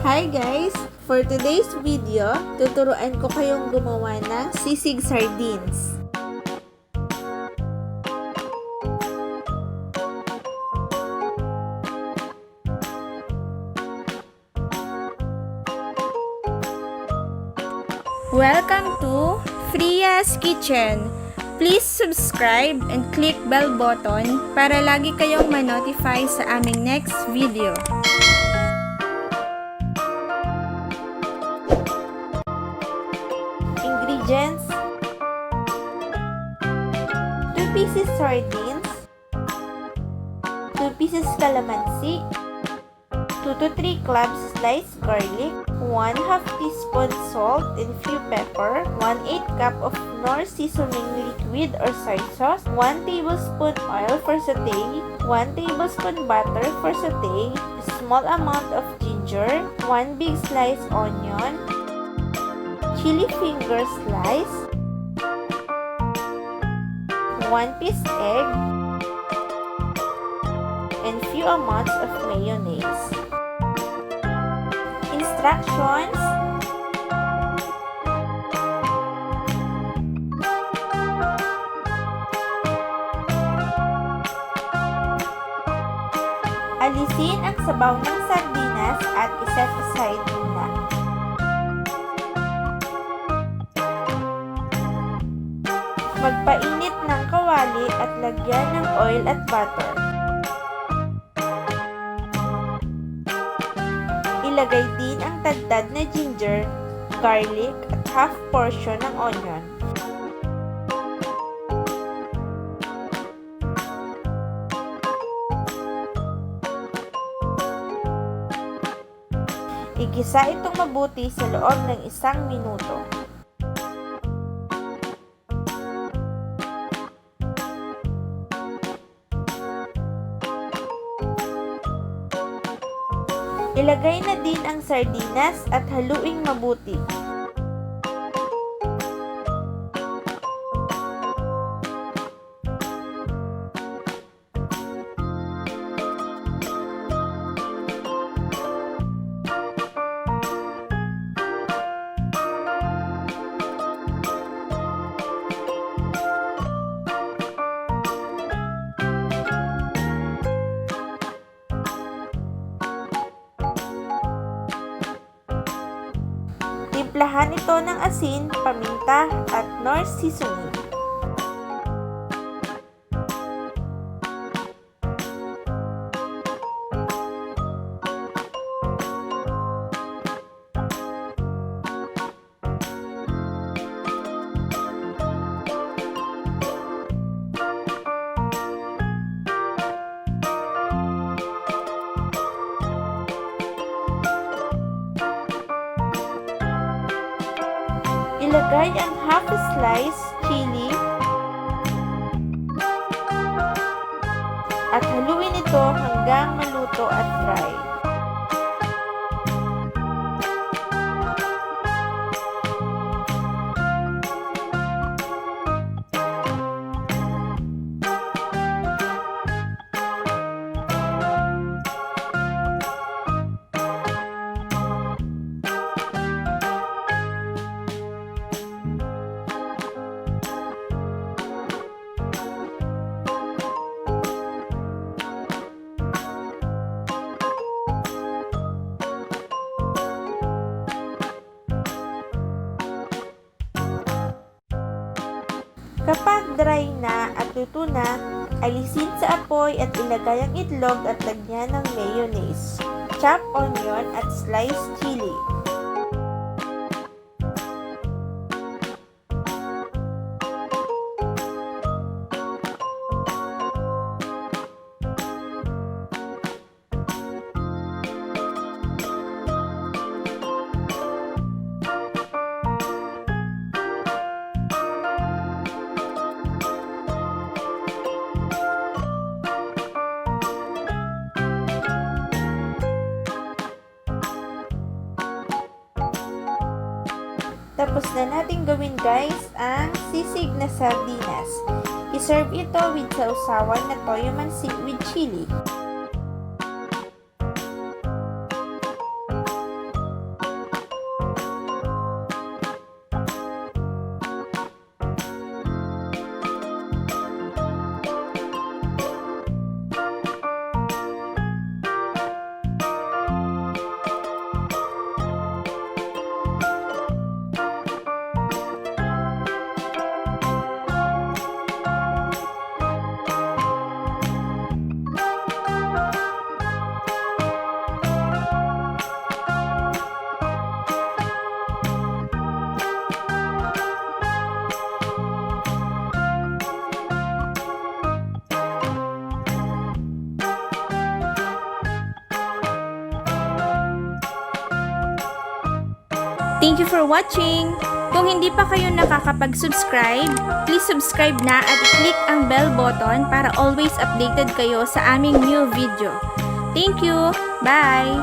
Hi guys! For today's video, tuturuan ko kayong gumawa ng sisig sardines. Welcome to Fria's Kitchen! Please subscribe and click bell button para lagi kayong ma-notify sa aming next video. Ingredients: 2 pieces sardines, 2 pieces calamansi, 2 to 3 cloves sliced garlic, 1/2 teaspoon salt and few pepper, 1/8 cup of Knorr seasoning liquid or soy sauce, 1 tablespoon oil for sauté, 1 tablespoon butter for sauté, a small amount of ginger, 1 big sliced onion, chili finger slice, 1 piece egg, and few amounts of mayonnaise. Instructions: alisin ang sabaw ng sardinas at iset aside muna. Magpainit ng kawali at lagyan ng oil at butter. Ilagay din ang tadtad na ginger, garlic at half portion ng onion. Igisa itong mabuti sa loob ng 1 minuto. Ilagay na din ang sardinas at haluing mabuti. Timplahan ito ng asin, paminta, at Knorr seasoning. Ilagay ang half slice chili at haluin ito hanggang maluto at dry. Kapag dry na at luto na, alisin sa apoy at ilagay ang itlog at lagyan ng mayonnaise, chopped onion at sliced chili. Tapos na natin gawin guys ang sisig na sardinas. I-serve ito with sausawan na toyo mansi with chili. Thank you for watching! Kung hindi pa kayo nakakapag-subscribe, please subscribe na at i-click ang bell button para always updated kayo sa aming new video. Thank you! Bye!